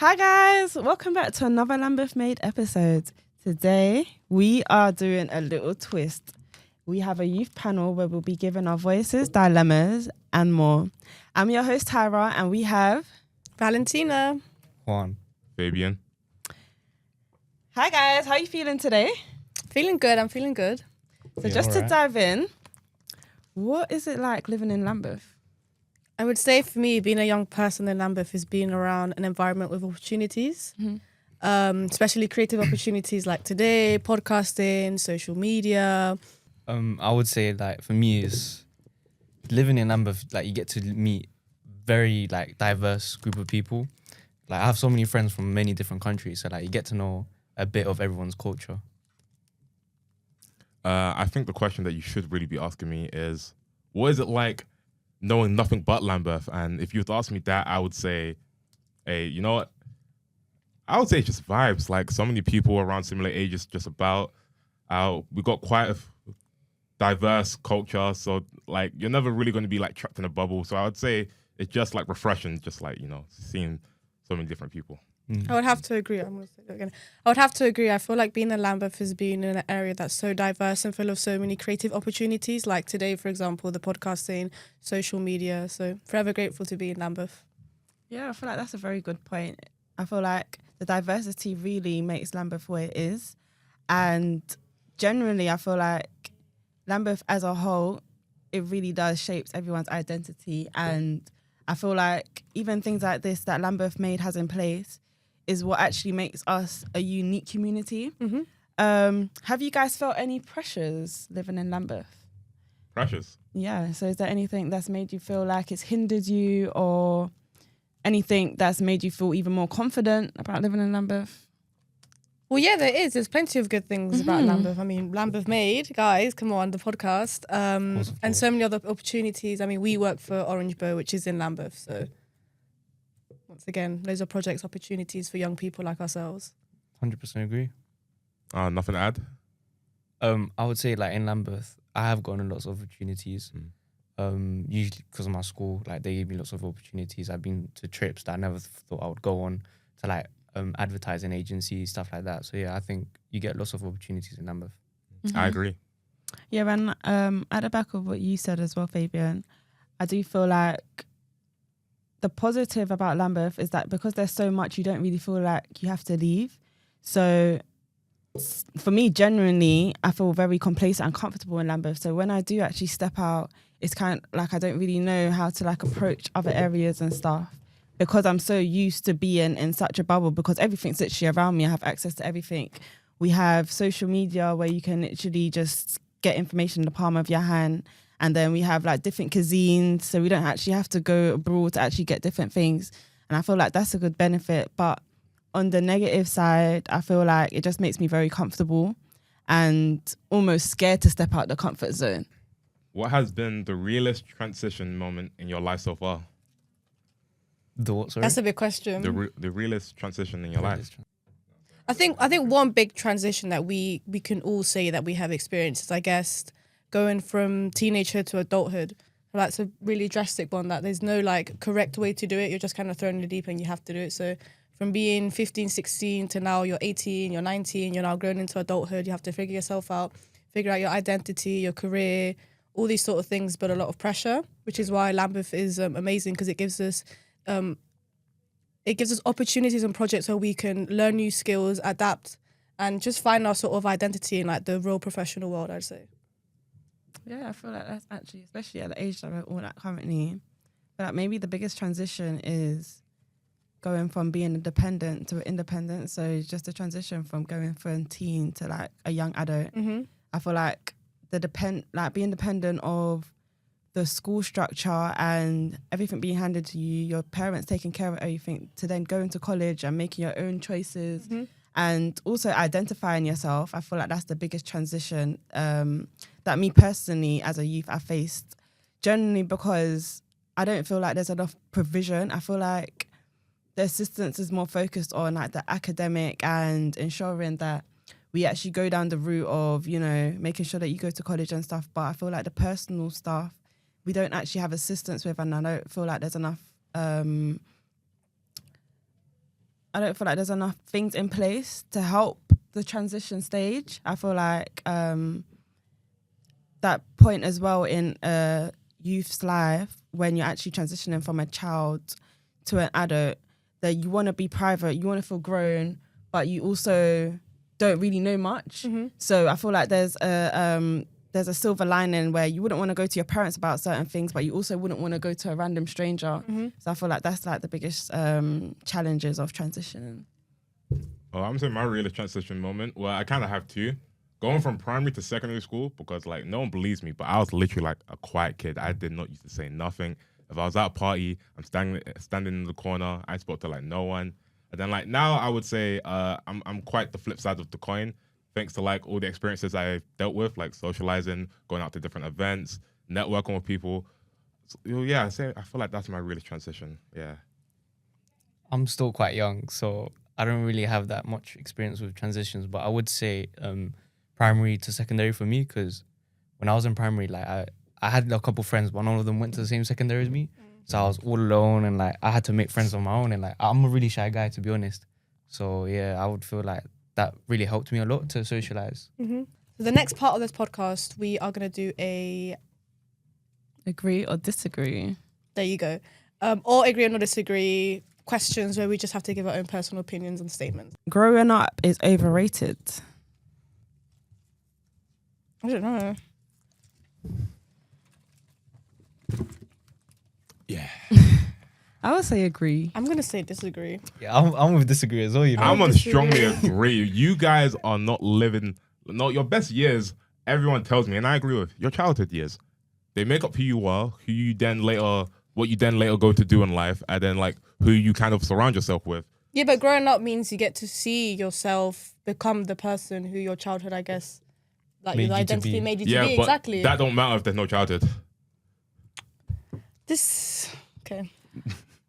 Hi guys, welcome back to another Lambeth Made episode. Today we are doing a little twist. We have a youth panel where we'll be giving our voices, dilemmas and more. I'm your host Tyra and we have Valentina. Juan. Fabian. Hi guys, how are you feeling today? Feeling good, I'm feeling good. So just to dive in, what is it like living in Lambeth? I would say for me, being a young person in Lambeth is being around an environment with opportunities, especially creative opportunities like today, podcasting, social media. I would say like for me is living in Lambeth, like you get to meet very like diverse group of people. Like I have so many friends from many different countries, so like you get to know a bit of everyone's culture. I think the question that you should really be asking me is, what is it like knowing nothing but Lambeth? And if you were to ask me that, I would say, hey, you know what? I would say just vibes. Like so many people around similar ages, just about. We got quite a diverse culture, so like you're never really going to be like trapped in a bubble. So I would say it's just like refreshing, just like seeing so many different people. I would have to agree. I'm going to say that again. I would have to agree. I feel like being in Lambeth is being in an area that's so diverse and full of so many creative opportunities. Like today, for example, the podcasting, social media. So forever grateful to be in Lambeth. Yeah, I feel like that's a very good point. I feel like the diversity really makes Lambeth what it is. And generally, I feel like Lambeth as a whole, it really does shapes everyone's identity. And I feel like even things like this that Lambeth Made has in place is what actually makes us a unique community. Have you guys felt any pressures living in Lambeth? Pressures? Yeah, so is there anything that's made you feel like it's hindered you or anything that's made you feel even more confident about living in Lambeth? Well, yeah, there is. There's plenty of good things about Lambeth. I mean, Lambeth Made, guys, come on, the podcast. And so many other opportunities. I mean, we work for Orange Bow, which is in Lambeth. So once again, those are projects, opportunities for young people like ourselves. 100% agree. Nothing to add? I would say like in Lambeth, I have gotten lots of opportunities. Usually because of my school, like they gave me lots of opportunities. I've been to trips that I never thought I would go on to like advertising agencies, stuff like that. So yeah, I think you get lots of opportunities in Lambeth. I agree. Yeah, and at the back of what you said as well, Fabian, I do feel like the positive about Lambeth is that because there's so much, you don't really feel like you have to leave. So for me, genuinely, I feel very complacent and comfortable in Lambeth. So when I do actually step out, it's kind of like I don't really know how to like approach other areas and stuff because I'm so used to being in such a bubble because everything's literally around me. I have access to everything. We have social media where you can literally just get information in the palm of your hand. And then we have like different cuisines. So we don't actually have to go abroad to actually get different things. And I feel like that's a good benefit. But on the negative side, I feel like it just makes me very comfortable and almost scared to step out the comfort zone. What has been the realest transition moment in your life so far? The what, sorry? That's a big question. The realest transition in your life? I think one big transition that we can all say that we have experienced is, I guess, going from teenagehood to adulthood. That's a really drastic one that there's no like correct way to do it. You're just kind of thrown in the deep end, you have to do it. So from being 15, 16 to now you're 18, you're 19, you're now grown into adulthood. You have to figure yourself out, figure out your identity, your career, all these sort of things, but a lot of pressure, which is why Lambeth is amazing because it gives us opportunities and projects where we can learn new skills, adapt, and just find our sort of identity in like the real professional world, I'd say. Yeah, I feel like that's actually, especially at the age that we're all at currently, but like maybe the biggest transition is going from being a dependent to independent. So just the transition from going from teen to like a young adult. I feel like being dependent of the school structure and everything being handed to you, your parents taking care of everything, to then go into college and making your own choices and also identifying yourself. I feel like that's the biggest transition that me personally as a youth I faced, generally because I don't feel like there's enough provision. I feel like the assistance is more focused on like the academic and ensuring that we actually go down the route of, making sure that you go to college and stuff. But I feel like the personal stuff, we don't actually have assistance with, and I don't feel like there's enough I don't feel like there's enough things in place to help the transition stage. I feel like that point as well in a youth's life when you're actually transitioning from a child to an adult, that you want to be private, you want to feel grown, but you also don't really know much. So I feel like there's a silver lining where you wouldn't want to go to your parents about certain things, but you also wouldn't want to go to a random stranger. So I feel like that's like the biggest challenges of transitioning. Oh, I'm saying my realist transition moment. Well, I kind of have two. Going from primary to secondary school, because like no one believes me, but I was literally like a quiet kid. I did not used to say nothing. If I was at a party, I'm standing in the corner. I spoke to like no one. And then like now, I would say I'm quite the flip side of the coin, thanks to like all the experiences I've dealt with, like socializing, going out to different events, networking with people. So, yeah, I feel like that's my realist transition. Yeah. I'm still quite young, so I don't really have that much experience with transitions. But I would say primary to secondary for me, because when I was in primary, like I had a couple friends, but none of them went to the same secondary as me. So I was all alone, and like I had to make friends on my own. And like I'm a really shy guy, to be honest. So yeah, I would feel like that really helped me a lot to socialize. So the next part of this podcast, we are going to do a... Agree or disagree? There you go. Or agree or not disagree questions where we just have to give our own personal opinions and statements. Growing up is overrated. I don't know. Yeah. I would say agree. I'm going to say disagree. Yeah, I'm with disagree as well. You know, I'm gonna strongly agree. You guys are not living your best years. Everyone tells me, and I agree with your childhood years. They make up who you are, what you then later go to do in life, and then like who you kind of surround yourself with. Yeah, but growing up means you get to see yourself become the person who your childhood, I guess, like Made your you to identity be. made you to Yeah, be. but Exactly. that don't matter if there's no childhood. Okay.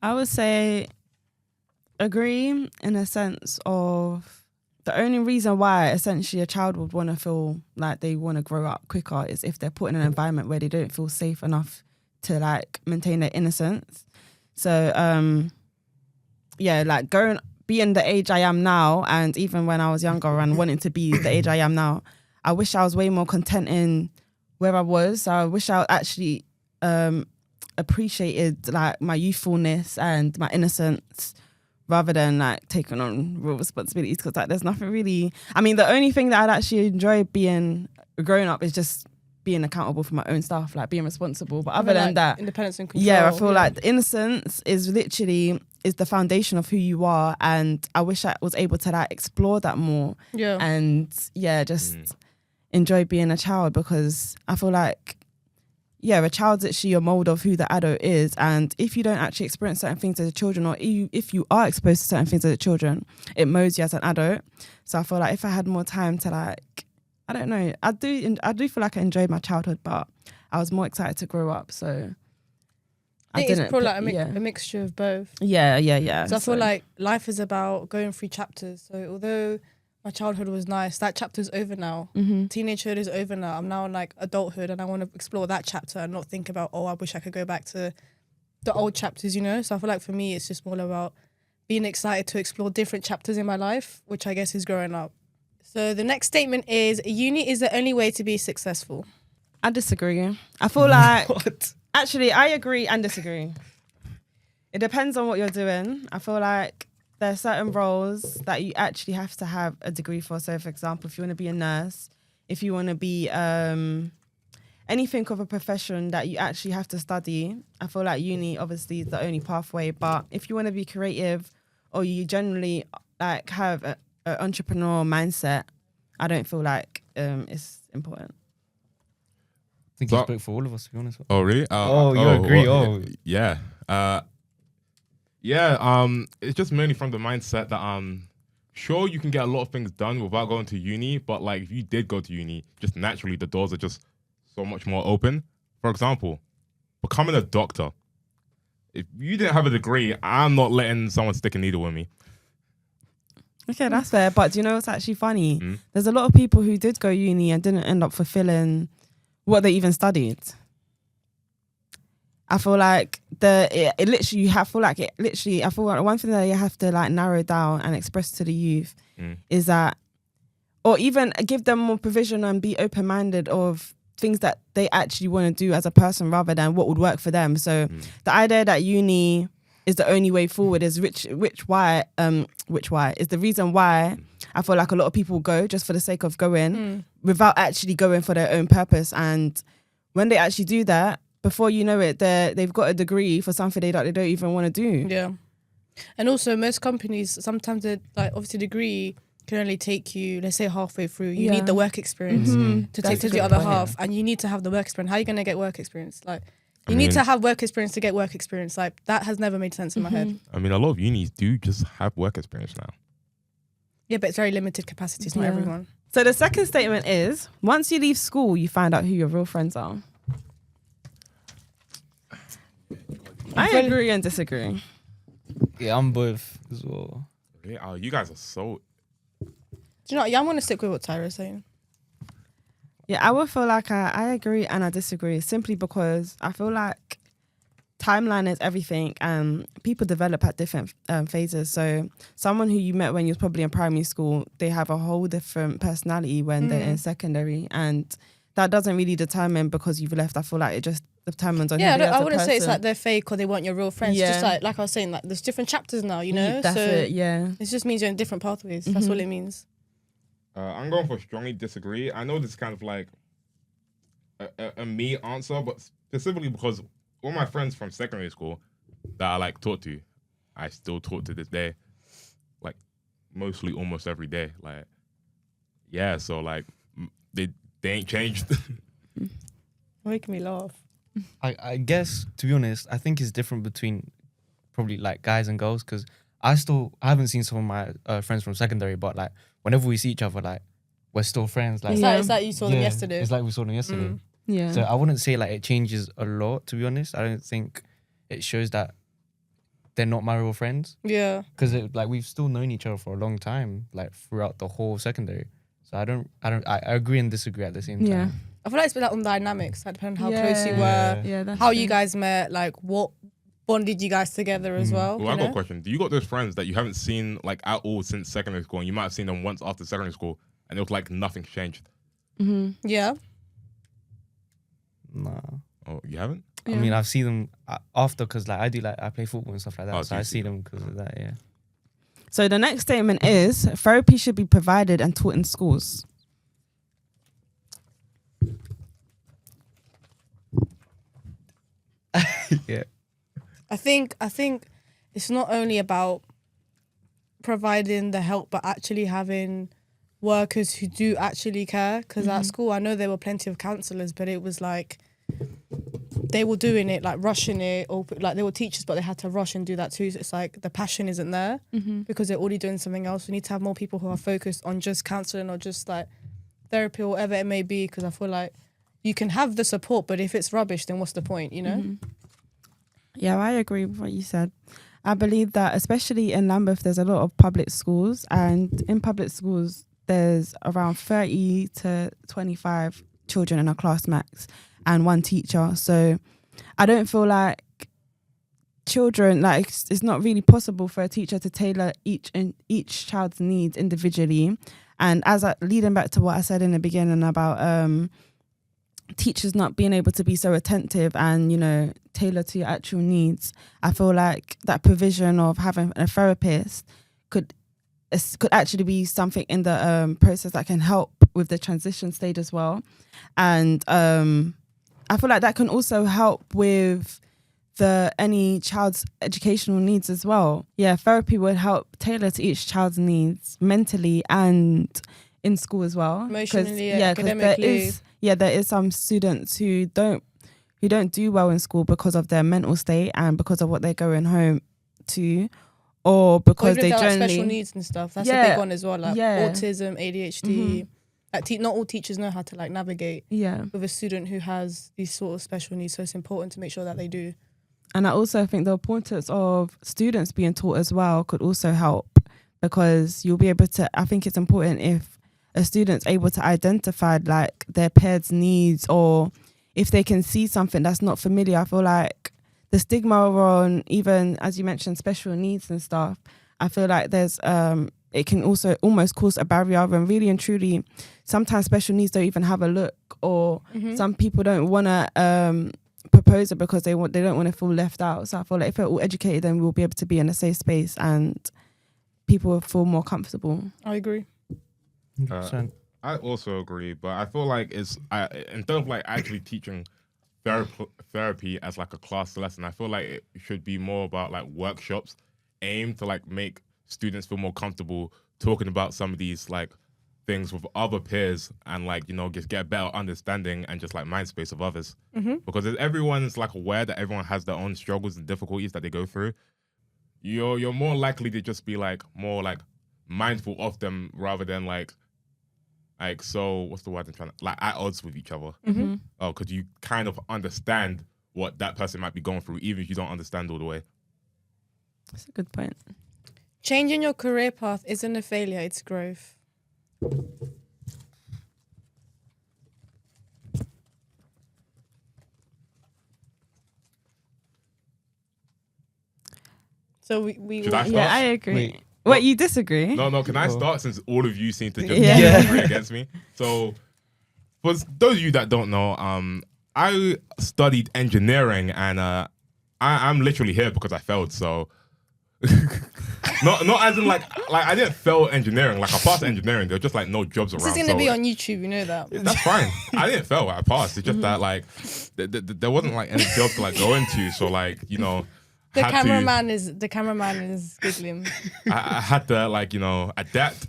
I would say agree in a sense of the only reason why essentially a child would want to feel like they want to grow up quicker is if they're put in an environment where they don't feel safe enough to like maintain their innocence. So yeah, like being the age I am now, and even when I was younger and wanting to be the age I am now, I wish I was way more content in where I was. I wish I actually appreciated like my youthfulness and my innocence rather than like taking on real responsibilities, because like there's nothing really, I mean, the only thing that I'd actually enjoy being growing up is just being accountable for my own stuff, like being responsible. But other than like that, independence and control. yeah, I feel like the innocence is literally the foundation of who you are, and I wish I was able to like explore that more. Yeah. And yeah, just enjoy being a child, because I feel like a child's actually a mold of who the adult is, and if you don't actually experience certain things as a children, or if you are exposed to certain things as a children, it molds you as an adult. So I feel like if I had more time to like, I don't know, I do feel like I enjoyed my childhood, but I was more excited to grow up. So I think it's probably like a mixture of both. Yeah. So I feel like life is about going through chapters. So although my childhood was nice, that chapter's over now. Teenagehood is over now. I'm now in like adulthood, and I want to explore that chapter and not think about, I wish I could go back to the old chapters, you know? So I feel like for me, it's just more about being excited to explore different chapters in my life, which I guess is growing up. So the next statement is, uni is the only way to be successful. I disagree. I feel like... What? Actually, I agree and disagree. It depends on what you're doing. I feel like there are certain roles that you actually have to have a degree for. So, for example, if you want to be a nurse, if you want to be anything of a profession that you actually have to study, I feel like uni obviously is the only pathway. But if you want to be creative, or you generally like have an entrepreneurial mindset, I don't feel like it's important. I think you spoke for all of us, to be honest. Oh, really? You agree? Yeah. It's just mainly from the mindset that sure, you can get a lot of things done without going to uni, but like if you did go to uni, just naturally the doors are just so much more open. For example, becoming a doctor. If you didn't have a degree, I'm not letting someone stick a needle in me. Okay, that's fair. But do you know what's actually funny? There's a lot of people who did go uni and didn't end up fulfilling what they even studied. I feel like I feel like one thing that you have to like narrow down and express to the youth is that, or even give them more provision and be open-minded of things that they actually want to do as a person rather than what would work for them. So the idea that uni is the only way forward is which why is the reason why I feel like a lot of people go just for the sake of going without actually going for their own purpose. And when they actually do that, before you know it, they've got a degree for something they don't even want to do. Yeah. And also most companies, sometimes like obviously degree can only take you, let's say, halfway through. You need the work experience to take to the other half, and you need to have the work experience. How are you going to get work experience? Like, you need to have work experience to get work experience. Like, that has never made sense in my head. I mean, a lot of unis do just have work experience now. Yeah, but it's very limited capacity. It's not everyone. So the second statement is, once you leave school, you find out who your real friends are. I agree and disagree. Yeah, I'm both as well. Yeah, oh, you guys are so... Do you know what? Yeah, I'm going to stick with what Tyra's saying. Yeah, I would feel like I agree and I disagree simply because I feel like timeline is everything and people develop at different phases. So someone who you met when you was probably in primary school, they have a whole different personality when they're in secondary, and that doesn't really determine because you've left. I feel like it just determines on who they are as I a wouldn't say it's person. like they're fake or they weren't your real friends. Yeah. Just like I was saying, like there's different chapters now, you know? That's so it, yeah. it just means you're in different pathways. That's all it means. I'm going for strongly disagree. I know this is kind of like a me answer, but specifically because all my friends from secondary school that I like talk to, I still talk to this day, like mostly almost every day. Like, yeah, so like they ain't changed. Making me laugh. I guess, to be honest, I think it's different between probably like guys and girls, because I haven't seen some of my friends from secondary, but like whenever we see each other, like we're still friends. Like It's like you saw them yesterday. It's like we saw them yesterday. Yeah. So I wouldn't say like it changes a lot, to be honest. I don't think it shows that they're not my real friends, Yeah. because like we've still known each other for a long time, like throughout the whole secondary. So I agree and disagree at the same time. Yeah. I feel like it's been like on dynamics, like depending on how Yeah. close you were, Yeah, that's how true. you guys met, like what bonded you guys together as well. Well, you I got a know? question. Do you got those friends that you haven't seen like at all since secondary school, and you might have seen them once after secondary school, and it was like nothing's changed? Yeah. Nah. Oh, you haven't? I mean, I've seen them after, because like I play football and stuff like that. Oh, so so I you see see them because of that, yeah. So the next statement is, therapy should be provided and taught in schools. Yeah. I think it's not only about providing the help, but actually having workers who do actually care. Because at school, I know there were plenty of counsellors, but it was like they were doing it, like rushing it, or like they were teachers, but they had to rush and do that too. So it's like the passion isn't there because they're already doing something else. We need to have more people who are focused on just counselling or just like therapy or whatever it may be. Because I feel like you can have the support, but if it's rubbish, then what's the point, you know? Yeah, I agree with what you said. I believe that especially in Lambeth, there's a lot of public schools, and in public schools, there's around 30 to 25 children in a class max and one teacher. So I don't feel like children, like it's not really possible for a teacher to tailor each child's needs individually. And leading back to what I said in the beginning about teachers not being able to be so attentive and, you know, tailor to your actual needs, I feel like that provision of having a therapist could actually be something in the process that can help with the transition stage as well. And I feel like that can also help with any child's educational needs as well. Yeah, therapy would help tailor to each child's needs mentally and in school as well. Emotionally, 'Cause academically. there is some students who don't do well in school because of their mental state and because of what they're going home to, or because Or even they if they're, like, generally special needs and stuff. That's a Yeah. big one as well. Like Yeah. autism, ADHD. Like not all teachers know how to like navigate yeah. with a student who has these sort of special needs. So it's important to make sure that they do. And I also think the importance of students being taught as well could also help, because you'll be able to, I think it's important if a student's able to identify like their peers' needs, or if they can see something that's not familiar. I feel like the stigma on even, as you mentioned, special needs and stuff. I feel like there's it can also almost cause a barrier, and really and truly, sometimes special needs don't even have a look, or some people don't want to propose it because they don't want to feel left out. So I feel like if we're all educated, then we'll be able to be in a safe space and people will feel more comfortable. I agree. I also agree, but I feel like in terms of like actually teaching therapy as like a class lesson, I feel like it should be more about like workshops aimed to like make students feel more comfortable talking about some of these like things with other peers and like, you know, just get a better understanding and just like mind space of others. Because if everyone's like aware that everyone has their own struggles and difficulties that they go through, you're more likely to just be like more like mindful of them rather than like so what's the word I'm trying to, like at odds with each other. Oh, because you kind of understand what that person might be going through, even if you don't understand all the way. That's a good point. Changing your career path isn't a failure, it's growth. So we Should I start? Yeah, I agree. Wait, you disagree? No, can I start since all of you seem to just Yeah. agree against me? So, for those of you that don't know, I studied engineering and I'm literally here because I failed. So, not as in like I didn't fail engineering. Like I passed engineering. There were just like no jobs around. This is going to be on YouTube, you know that. That's fine. I didn't fail. I passed. It's just that like there wasn't like any job to like go into. So like, you know. The cameraman is giggling. I had to like, you know, adapt.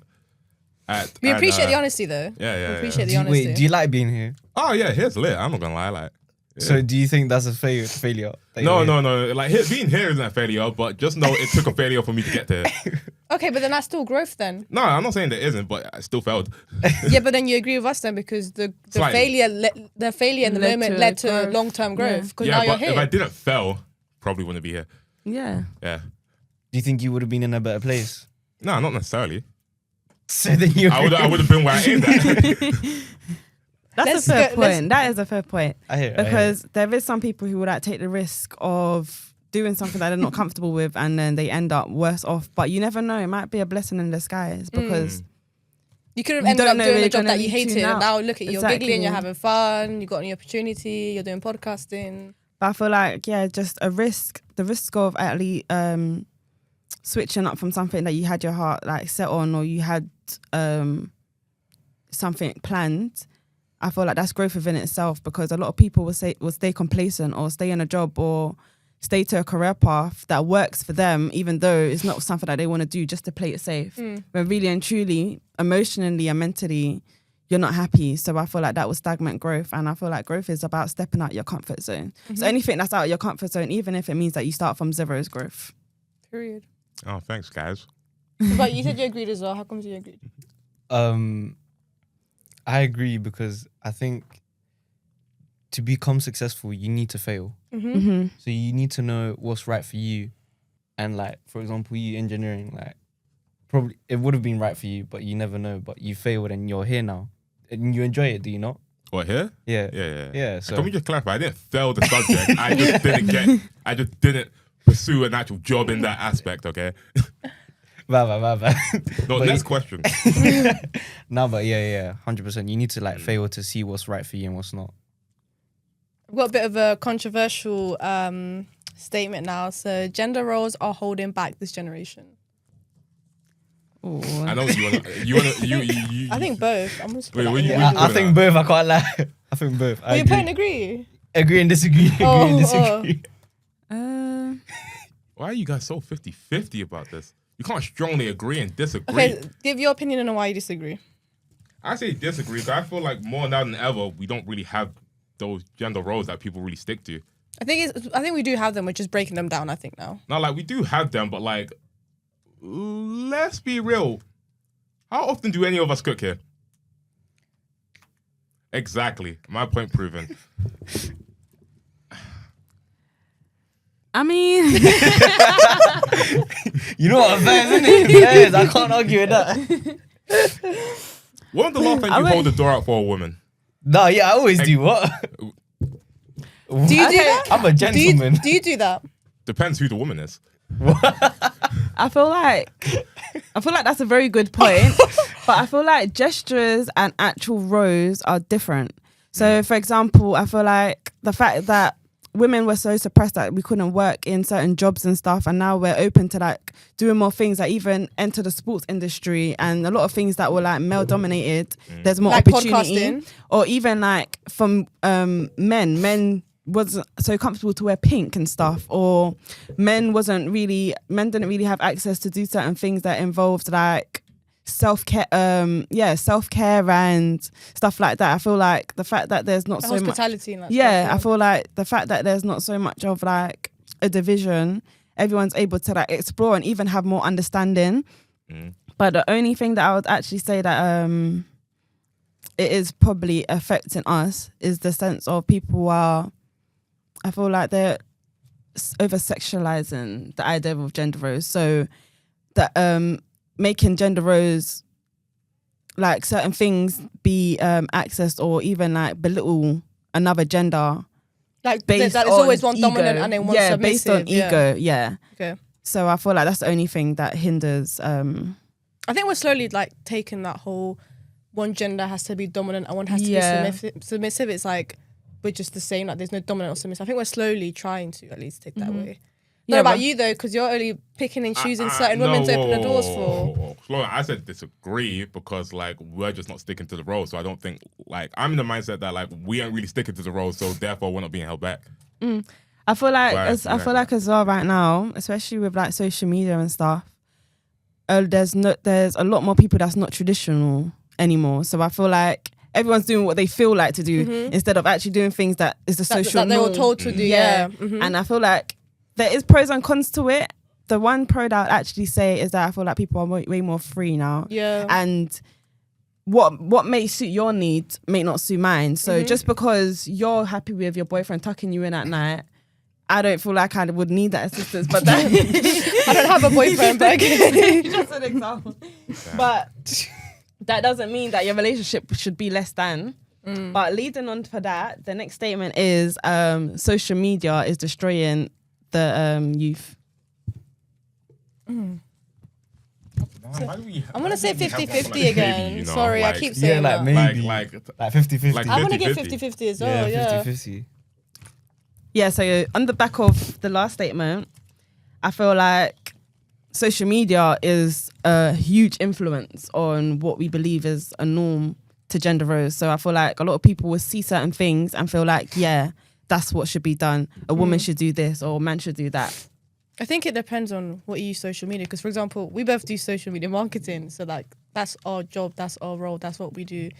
We appreciate the honesty though. Yeah. We appreciate the honesty. Wait, do you like being here? Oh yeah, here's lit. I'm not gonna lie, like. Yeah. So do you think that's a failure? No. Like being here isn't a failure, but just know it took a failure for me to get there. Okay, but then that's still growth then. No, I'm not saying there isn't, but I still failed. Yeah, but then you agree with us then because the Slightly. failure in the moment led to long-term growth. Because now you're but here. if I didn't fail, probably wouldn't be here. Yeah. Yeah. Do you think you would have been in a better place? No, not necessarily. So then you I would have been where I aimed at. That's a fair point. That is a fair point. I hear it. Because there is some people who would like take the risk of doing something that they're not comfortable with and then they end up worse off. But you never know. It might be a blessing in disguise because you could have ended up doing a job that you hated. And now look at you, you're Exactly. giggling, you're having fun, you got an opportunity, you're doing podcasting. But I feel like, just the risk of actually switching up from something that you had your heart like set on or you had something planned. I feel like that's growth within itself because a lot of people will stay complacent or stay in a job or stay to a career path that works for them, even though it's not something that they want to do just to play it safe. When really and truly, emotionally and mentally, you're not happy. So I feel like that will stagnate growth. And I feel like growth is about stepping out your comfort zone. So anything that's out of your comfort zone, even if it means that you start from zero, is growth. Period. Oh, thanks, guys. But you said you agreed as well. How come you agreed? I agree because I think to become successful, you need to fail. So you need to know what's right for you. And like, for example, you engineering, like probably it would have been right for you, but you never know. But you failed and you're here now. And you enjoy it, do you not? What, here? Yeah. Yeah. So Can we just clarify? I didn't fail the subject. I just didn't pursue an actual job in that aspect, okay? bad. No, But next question. No, but yeah, 100%. You need to like fail to see what's right for you and what's not. I've got a bit of a controversial statement now. So gender roles are holding back this generation. Ooh. I know you want I think both. I'm just Wait, put what that you- in Yeah, there. I think both. I can't lie. I think both. Well, your point agree. Agree and disagree. Agree and disagree. Why are you guys so 50-50 about this? You can't strongly agree and disagree. Okay, give your opinion on why you disagree. I say disagree because I feel like more now than ever, we don't really have those gender roles that people really stick to. I think we do have them. We're just breaking them down. I think now. Now, like, we do have them, but like, let's be real. How often do any of us cook here? Exactly. My point proven. I mean, You know what? Affairs, isn't it? Affairs. I can't argue with that. When was the last time you hold the door out for a woman? No, yeah, I always do. What? Do you do that? I'm a gentleman. Do you do that? Depends who the woman is. I feel like that's a very good point, but I feel like gestures and actual roles are different. So, for example, I feel like the fact that women were so suppressed that we couldn't work in certain jobs and stuff, and now we're open to like doing more things, like even enter the sports industry and a lot of things that were like male dominated. There's more Like opportunity, podcasting. or even like from men wasn't so comfortable to wear pink and stuff, or men didn't really have access to do certain things that involved like self-care and stuff like that. I feel like the fact that there's not so much Hospitality and that yeah, stuff, I feel like the fact that there's not so much of like a division, everyone's able to like explore and even have more understanding. But the only thing that I would actually say that it is probably affecting us is the sense of people are, I feel like they're over sexualizing the idea of gender roles. So that making gender roles, like certain things be accessed, or even like belittle another gender Like based there's on always one ego. dominant and then one yeah, submissive. based on ego. Yeah. Okay. So I feel like that's the only thing that hinders. I think we're slowly like taking that whole one gender has to be dominant and one has to be submissive. It's like we're just the same. Like there's no dominant or submissive. I think we're slowly trying to at least take that way. Yeah, What about but- you though? Because you're only picking and choosing certain women to open the doors for. Flo, I said disagree because like we're just not sticking to the role. So I don't think like I'm in the mindset that like we aren't really sticking to the role, so therefore we're not being held back. I feel like Right, I feel like as well right now, especially with like social media and stuff, there's a lot more people that's not traditional anymore. So I feel like everyone's doing what they feel like to do instead of actually doing things that is the social That they were norm. told to do. Yeah. Mhm. And I feel like there is pros and cons to it. The one pro that I'd actually say is that I feel like people are way more free now. Yeah. And what may suit your needs may not suit mine. So just because you're happy with your boyfriend tucking you in at night, I don't feel like I would need that assistance. But that I don't have a boyfriend, but okay. just an example. But that doesn't mean that your relationship should be less than. But leading on for that, the next statement is social media is destroying the youth. I'm gonna say 50-50 again. Sorry, I keep saying like that. maybe. Like 50-50. like I want to 50-50. give 50-50 as well. Yeah. 50-50. Yeah, so on the back of the last statement, I feel like social media is a huge influence on what we believe is a norm to gender roles. So I feel like a lot of people will see certain things and feel like, yeah, that's what should be done. A woman should do this or a man should do that. I think it depends on what you use social media. Because, for example, we both do social media marketing. So, like, that's our job, that's our role, that's what we do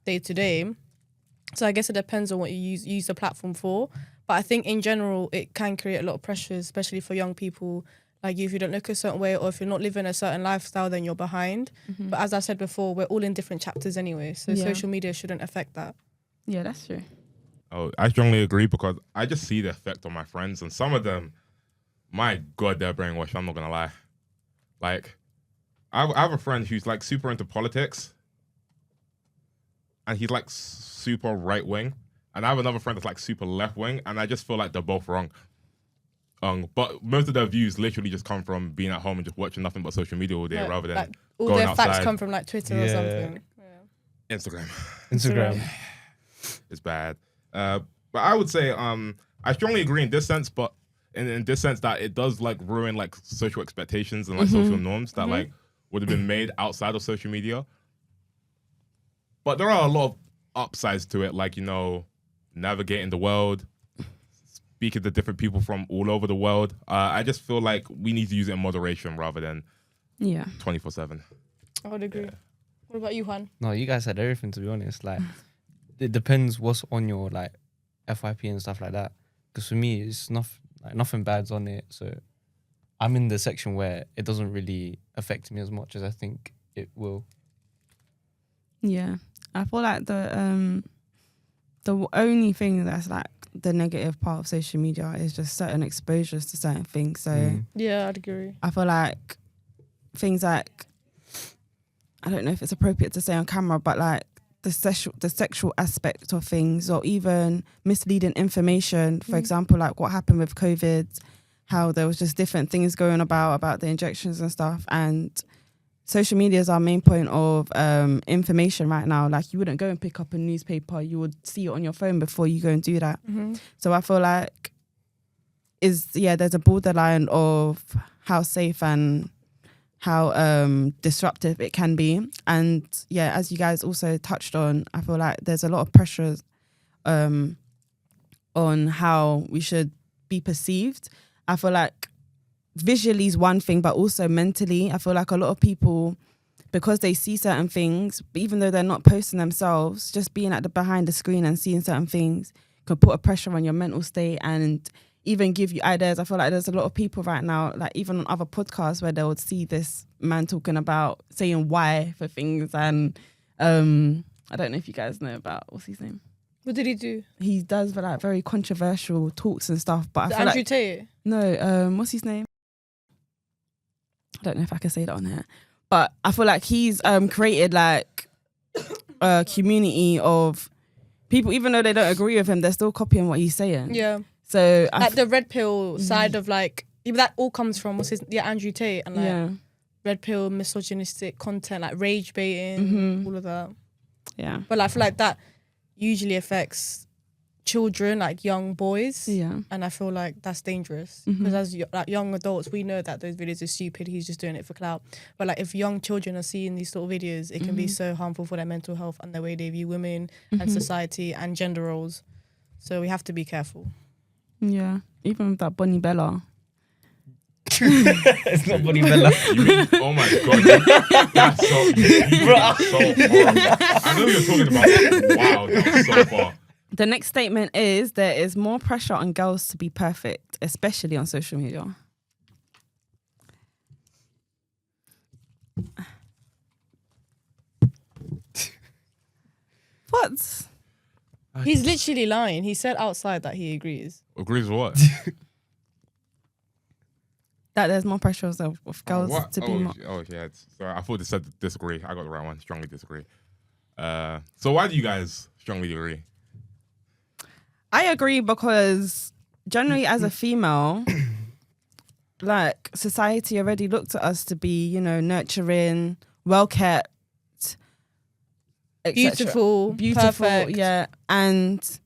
day to day. So, I guess it depends on what you use the platform for. But I think in general, it can create a lot of pressures, especially for young people. Like, if you don't look a certain way or if you're not living a certain lifestyle, then you're behind. But as I said before, we're all in different chapters anyway. So, social media shouldn't affect that. Yeah, that's true. Oh, I strongly agree because I just see the effect on my friends, and some of them, my God, they're brainwashed. I'm not gonna lie. Like, I have a friend who's like super into politics, and he's like super right wing, and I have another friend that's like super left wing, and I just feel like they're both wrong. But most of their views literally just come from being at home and just watching nothing but social media all day, rather than like, all going their outside. facts come from like Twitter or something. Instagram. It's bad. But I would say I strongly agree in this sense, but in this sense that it does like ruin like social expectations and like social norms that like would have been made outside of social media. But there are a lot of upsides to it, like, you know, navigating the world, speaking to different people from all over the world. I just feel like we need to use it in moderation rather than 24/7. I would agree. Yeah. What about you, Juan? No, you guys said everything, to be honest. Like, it depends what's on your like FYP and stuff like that. Because for me, it's nothing bad's on it. So I'm in the section where it doesn't really affect me as much as I think it will. Yeah, I feel like the only thing that's like the negative part of social media is just certain exposures to certain things. So yeah, I'd agree. I feel like things like, I don't know if it's appropriate to say on camera, but like the sexual aspect of things, or even misleading information. For example, like what happened with COVID, how there was just different things going about the injections and stuff. And social media is our main point of information right now. Like you wouldn't go and pick up a newspaper, you would see it on your phone before you go and do that. So I feel like there's a borderline of how safe and how disruptive it can be. And yeah, as you guys also touched on, I feel like there's a lot of pressures on how we should be perceived. I feel like visually is one thing, but also mentally, I feel like a lot of people, because they see certain things, even though they're not posting themselves, just being at the behind the screen and seeing certain things can put a pressure on your mental state and even give you ideas. I feel like there's a lot of people right now, like even on other podcasts, where they would see this man talking about saying why for things. And I don't know if you guys know about, what's his name? What did he do? He does like very controversial talks and stuff. But I feel Andrew like, Tate? No, what's his name? I don't know if I can say that on here. But I feel like he's created like a community of people, even though they don't agree with him, they're still copying what he's saying. Yeah. So like the red pill side of like, that all comes from Andrew Tate and like red pill misogynistic content, like rage baiting, all of that. Yeah. But like, I feel like that usually affects children, like young boys. Yeah. And I feel like that's dangerous because as like young adults, we know that those videos are stupid. He's just doing it for clout. But like if young children are seeing these sort of videos, it can be so harmful for their mental health and the way they view women and society and gender roles. So we have to be careful. Yeah. Even with that Bonnie Bella. It's not Bonnie Bella. You mean, oh my God, that's so horrible. I know you're talking about. Wow, that's so far. The next statement is there is more pressure on girls to be perfect, especially on social media. What? He's literally lying. He said outside that he agrees. Agrees with what? That there's more pressure of girls to be more... yeah. Sorry, I thought they said disagree. I got the right one. Strongly disagree. So why do you guys strongly agree? I agree because generally as a female, like society already looked at us to be, you know, nurturing, well-kept, Beautiful, perfect. Yeah. And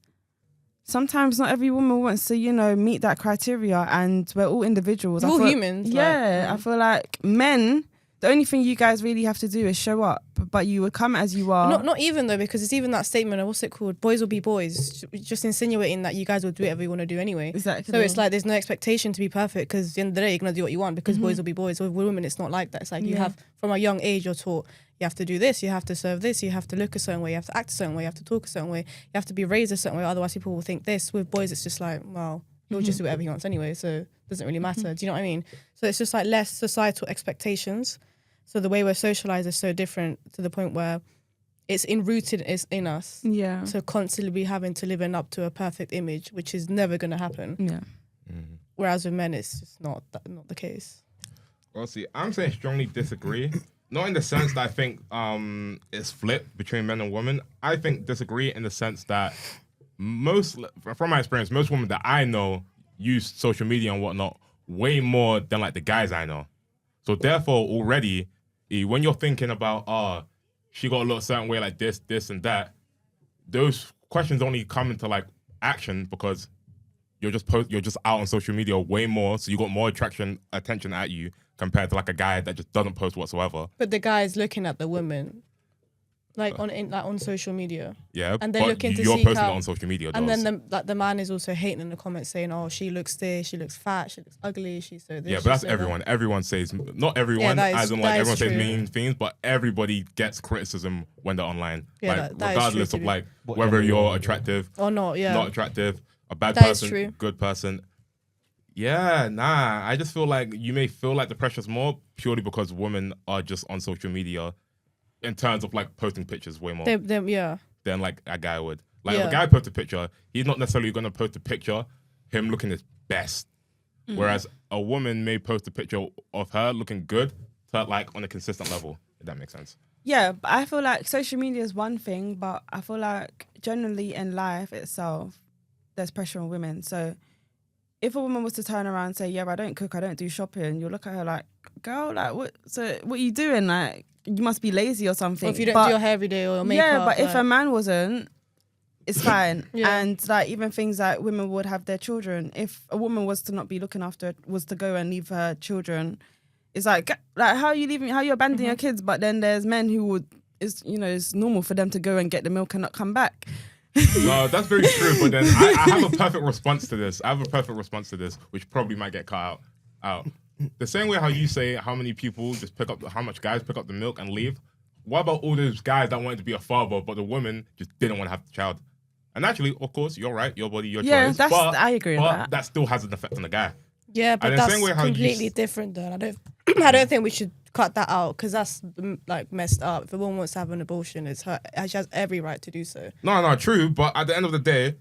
sometimes not every woman wants to, you know, meet that criteria, and we're all individuals. We're all humans. Yeah. I feel like men, the only thing you guys really have to do is show up, but you would come as you are. Not even though, because it's even that statement of what's it called? Boys will be boys. Just insinuating that you guys will do whatever you want to do anyway. Exactly. So it's like there's no expectation to be perfect because at the end of the day you're gonna do what you want because boys will be boys. With women, it's not like that. It's like you have from a young age you're taught you have to do this, you have to serve this, you have to look a certain way, you have to act a certain way, you have to talk a certain way, you have to be raised a certain way. Otherwise, people will think this. With boys, it's just like, well, he'll just do whatever he wants anyway, so it doesn't really matter. Do you know what I mean? So it's just like less societal expectations. So the way we're socialized is so different to the point where it's enrooted in us. Yeah. So constantly be having to living up to a perfect image, which is never going to happen. Yeah. Whereas with men, it's just not the case. Well, see, I'm saying strongly disagree. Not in the sense that I think it's flipped between men and women. I think disagree in the sense that from my experience, most women that I know use social media and whatnot way more than like the guys I know. So therefore, already, when you're thinking about, she got to look a certain way like this, and that, those questions only come into like action because you're just out on social media way more, so you got more attention at you compared to like a guy that just doesn't post whatsoever. But the guy is looking at the women, like on social media. Yeah, and they're looking to you're seek posting out, it on social media. And then the man is also hating in the comments saying, "Oh, she looks this, she looks fat, she looks ugly, she's so this." Yeah, but that's everyone. That. Everyone says, not everyone, as in like everyone says mean things, but everybody gets criticism when they're online. Yeah, like that regardless of like whether you're attractive or not. Yeah, not attractive, a bad that person, good person. Yeah, nah. I just feel like you may feel like the pressure's more purely because women are just on social media in terms of like posting pictures way more than like a guy would. Like if a guy posts a picture, he's not necessarily going to post a picture him looking his best. Whereas a woman may post a picture of her looking good to like on a consistent level. If that makes sense. Yeah, but I feel like social media is one thing, but I feel like generally in life itself, there's pressure on women. So if a woman was to turn around and say, yeah, I don't cook, I don't do shopping, you'll look at her like, girl, like, what are you doing? Like, you must be lazy or something. Or if you don't do your hair every day or your makeup. Yeah, but if a man wasn't, it's fine. Yeah. And like even things like women would have their children. If a woman was to not be looking after, was to go and leave her children, it's like how are you leaving, how are you abandoning your kids? But then there's men who would, it's normal for them to go and get the milk and not come back. No, that's very true. But then I have a perfect response to this. Which probably might get cut out. The same way how you say how many people just how much guys pick up the milk and leave. What about all those guys that wanted to be a father, but the woman just didn't want to have the child? And actually, of course, you're right. Your body, your choice. I agree with that. That still has an effect on the guy. Yeah, but that's completely different though. I don't think we should cut that out because that's like messed up. If a woman wants to have an abortion, she has every right to do so. No, true. But at the end of the day,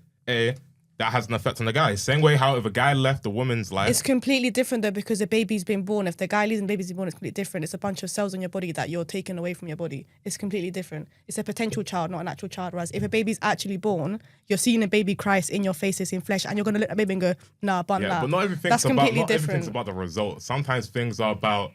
that has an effect on the guy. Same way how if a guy left a woman's life. It's completely different though because the baby's been born. If the guy leaves and the baby's been born, it's completely different. It's a bunch of cells in your body that you're taking away from your body. It's completely different. It's a potential child, not an actual child. Whereas if a baby's actually born, you're seeing a baby Christ in your face, it's in flesh, and you're going to look at the baby and go, nah, bun that. But not everything's about the result. Sometimes things are about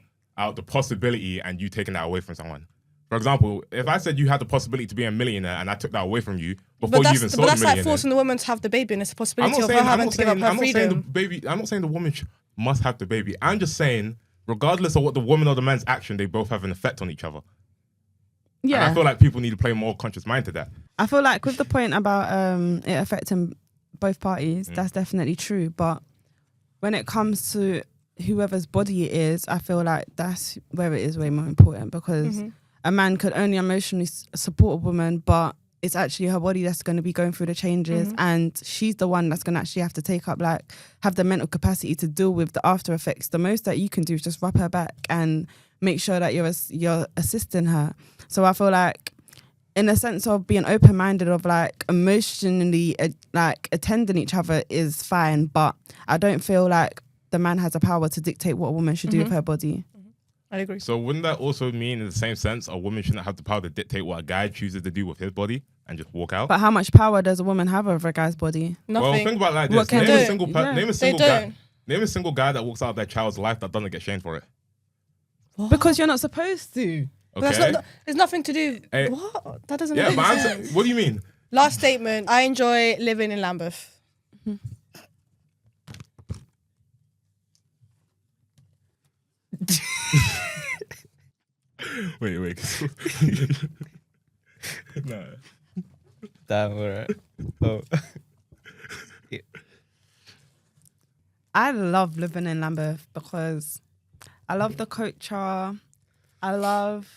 the possibility and you taking that away from someone. For example, if I said you had the possibility to be a millionaire and I took that away from you before you even saw the millionaire. But that's like forcing the woman to have the baby and it's a possibility of her having to give up her freedom. I'm not saying the woman must have the baby. I'm just saying, regardless of what the woman or the man's action, they both have an effect on each other. Yeah. And I feel like people need to play more conscious mind to that. I feel like with the point about it affecting both parties, that's definitely true. But when it comes to whoever's body it is, I feel like that's where it is way more important because a man could only emotionally support a woman, but it's actually her body that's going to be going through the changes and she's the one that's going to actually have to have the mental capacity to deal with the after effects. The most that you can do is just rub her back and make sure that you're assisting her. So I feel like in a sense of being open-minded of like emotionally like attending each other is fine, but I don't feel like the man has the power to dictate what a woman should do with her body. I agree. So wouldn't that also mean in the same sense a woman shouldn't have the power to dictate what a guy chooses to do with his body and just walk out? But how much power does a woman have over a guy's body? Nothing. Well, think about it like this. Name a single guy that walks out of their child's life that doesn't get shamed for it. What? Because you're not supposed to. Okay. There's nothing to do. What? That doesn't make sense. What do you mean? Last statement. I enjoy living in Lambeth. Wait. No. Damn, alright. Oh. Yeah. I love living in Lambeth because I love the culture. I love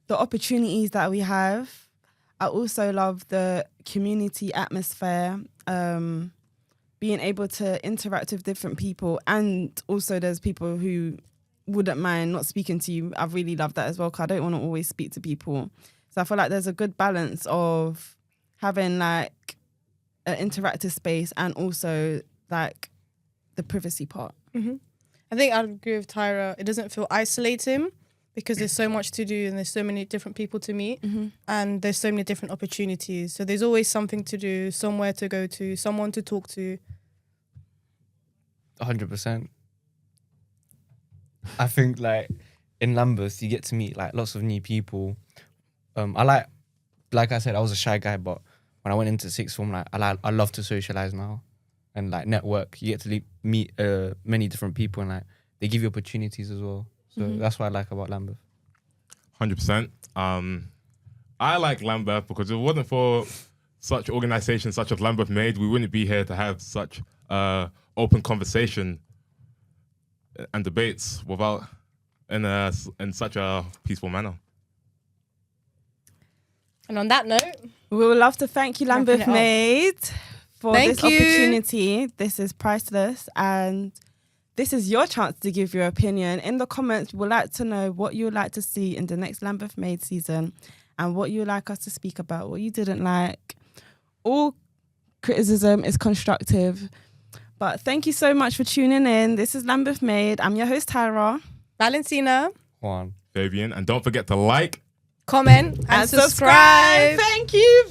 the opportunities that we have. I also love the community atmosphere, being able to interact with different people. And also there's people who wouldn't mind not speaking to you. I really love that as well because I don't want to always speak to people. So I feel like there's a good balance of having like an interactive space and also like the privacy part. I think I'd agree with Tyra. It doesn't feel isolating because there's so much to do and there's so many different people to meet and there's so many different opportunities. So there's always something to do, somewhere to go to, someone to talk to. 100%. I think like in Lambeth, you get to meet like lots of new people. I like I said, I was a shy guy, but when I went into sixth form, like I love to socialize now and like network. You get to meet many different people and like they give you opportunities as well. So that's what I like about Lambeth. 100%. I like Lambeth because if it wasn't for such organizations such as Lambeth Made, we wouldn't be here to have such open conversation and debates in such a peaceful manner. And on that note, we would love to thank you, Lambeth Made, for this opportunity. This is priceless, and this is your chance to give your opinion. In the comments, we'd like to know what you would like to see in the next Lambeth Made season and what you would like us to speak about, what you didn't like. All criticism is constructive. But thank you so much for tuning in. This is Lambeth Made. I'm your host, Tyra. Valentina. Juan. Fabian. And don't forget to like, comment, and subscribe. Thank you.